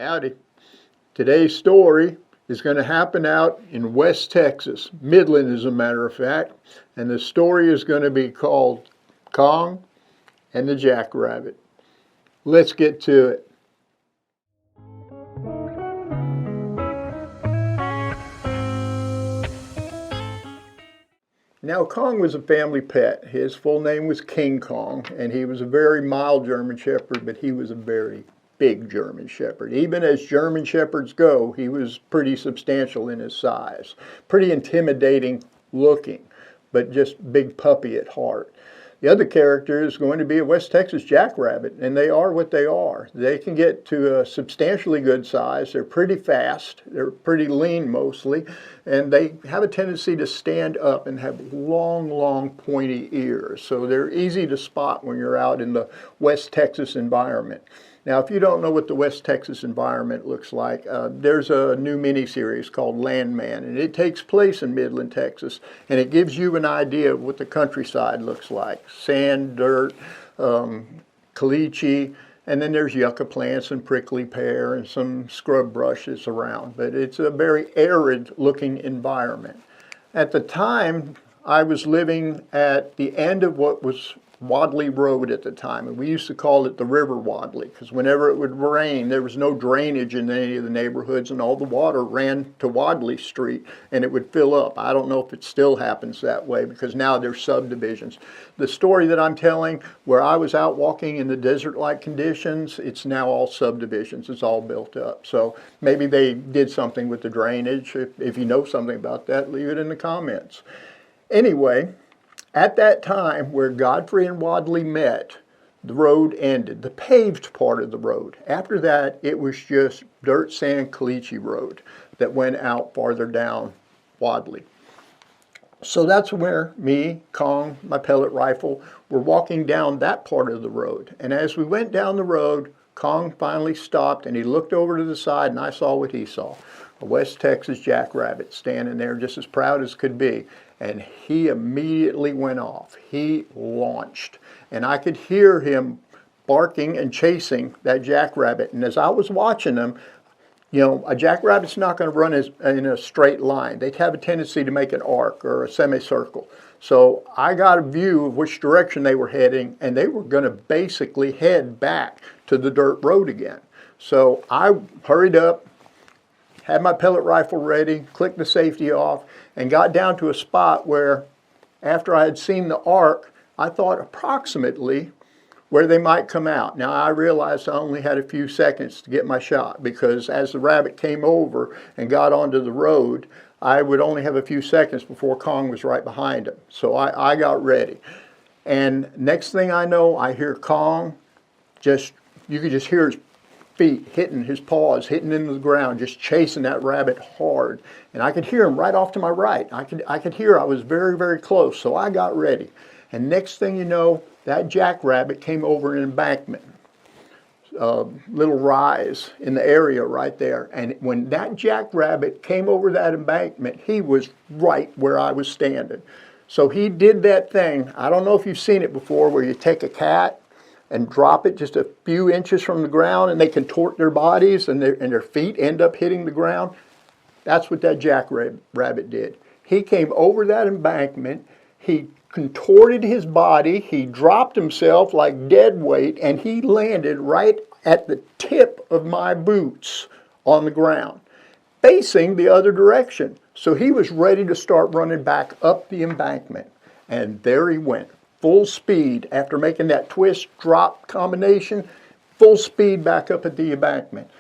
Howdy. Today's story is going to happen out in West Texas, Midland as a matter of fact, and the story is going to be called Kong and the Jackrabbit. Let's get to it. Now, Kong was a family pet. His full name was King Kong, and he was a very mild German Shepherd, but he was a very big German Shepherd. Even as German Shepherds go, he was pretty substantial in his size. Pretty intimidating looking, but just big puppy at heart. The other character is going to be a West Texas Jackrabbit, and they are what they are. They can get to a substantially good size. They're pretty fast. They're pretty lean mostly, and they have a tendency to stand up and have long, long pointy ears. So they're easy to spot when you're out in the West Texas environment. Now, if you don't know what the West Texas environment looks like, there's a new miniseries called Landman, and it takes place in Midland, Texas, and it gives you an idea of what the countryside looks like. Sand, dirt, caliche, and then there's yucca plants and prickly pear and some scrub brushes around, but it's a very arid-looking environment. At the time, I was living at the end of what was Wadley Road at the time, and we used to call it the River Wadley because whenever it would rain, there was no drainage in any of the neighborhoods, and all the water ran to Wadley Street, and it would fill up. I don't know if it still happens that way because now there's subdivisions. The story that I'm telling, where I was out walking in the desert-like conditions, it's now all subdivisions. It's all built up. So maybe they did something with the drainage. If you know something about that, leave it in the comments. Anyway, at that time where Godfrey and Wadley met, the road ended, the paved part of the road. After that, it was just dirt, sand, caliche road that went out farther down Wadley. So that's where me, Kong, my pellet rifle, were walking down that part of the road. And as we went down the road, Kong finally stopped and he looked over to the side and I saw what he saw. A West Texas Jackrabbit standing there just as proud as could be. And he immediately went off. He launched. And I could hear him barking and chasing that jackrabbit. And as I was watching him, you know, a jackrabbit's not going to run in a straight line. They have a tendency to make an arc or a semicircle. So I got a view of which direction they were heading, and they were going to basically head back to the dirt road again. So I hurried up, had my pellet rifle ready, clicked the safety off, and got down to a spot where, after I had seen the arc, I thought approximately where they might come out. Now, I realized I only had a few seconds to get my shot because as the rabbit came over and got onto the road, I would only have a few seconds before Kong was right behind him. So I got ready. And next thing I know, I hear Kong you could just hear his feet hitting, his paws hitting into the ground, just chasing that rabbit hard. And I could hear him right off to my right. I could hear I was very, very close, so I got ready. And next thing you know, that jackrabbit came over an embankment, little rise in the area right there. And when that jackrabbit came over that embankment, he was right where I was standing. So he did that thing, I don't know if you've seen it before, where you take a cat and drop it just a few inches from the ground and they contort their bodies and their feet end up hitting the ground. That's what that jackrabbit did. He came over that embankment, he contorted his body, he dropped himself like dead weight, and he landed right at the tip of my boots on the ground, facing the other direction. So he was ready to start running back up the embankment. And there he went. Full speed, after making that twist-drop combination, full speed back up at the embankment.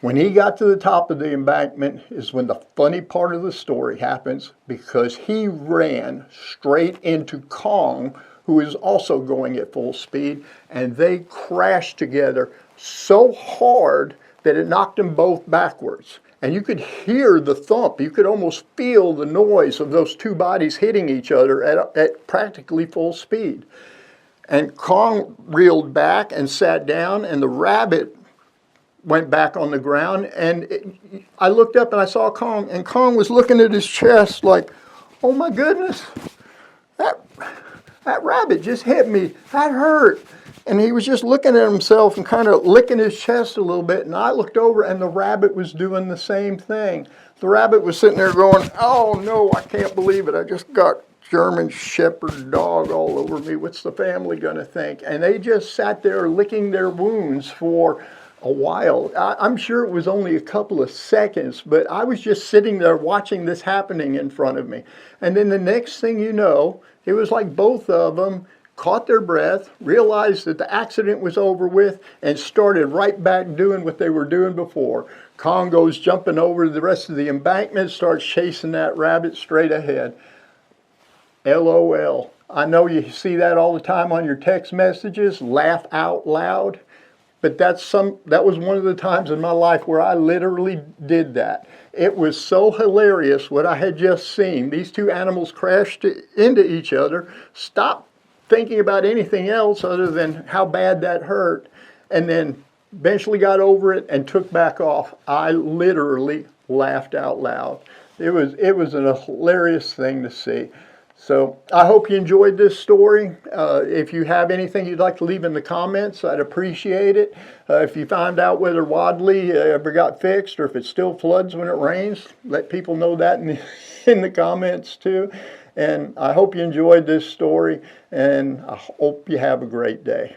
When he got to the top of the embankment is when the funny part of the story happens, because he ran straight into Kong, who is also going at full speed, and they crashed together so hard that it knocked them both backwards. And you could hear the thump. You could almost feel the noise of those two bodies hitting each other at practically full speed. And Kong reeled back and sat down, and the rabbit went back on the ground. And I looked up and I saw Kong, and Kong was looking at his chest like, oh my goodness, that rabbit just hit me. That hurt. And he was just looking at himself and kind of licking his chest a little bit. And I looked over and the rabbit was doing the same thing. The rabbit was sitting there going, oh no, I can't believe it. I just got German Shepherd dog all over me. What's the family going to think? And they just sat there licking their wounds for a while. I'm sure it was only a couple of seconds, but I was just sitting there watching this happening in front of me. And then the next thing you know, it was like both of them caught their breath, realized that the accident was over with, and started right back doing what they were doing before. Congo's jumping over the rest of the embankment, starts chasing that rabbit straight ahead. LOL. I know you see that all the time on your text messages, laugh out loud. But that was one of the times in my life where I literally did that. It was so hilarious what I had just seen. These two animals crashed into each other, stopped thinking about anything else other than how bad that hurt, and then eventually got over it and took back off. I literally laughed out loud. It was a hilarious thing to see. So I hope you enjoyed this story. If you have anything you'd like to leave in the comments, I'd appreciate it. If you find out whether Wadley ever got fixed or if it still floods when it rains, let people know that in the comments too. And I hope you enjoyed this story, and I hope you have a great day.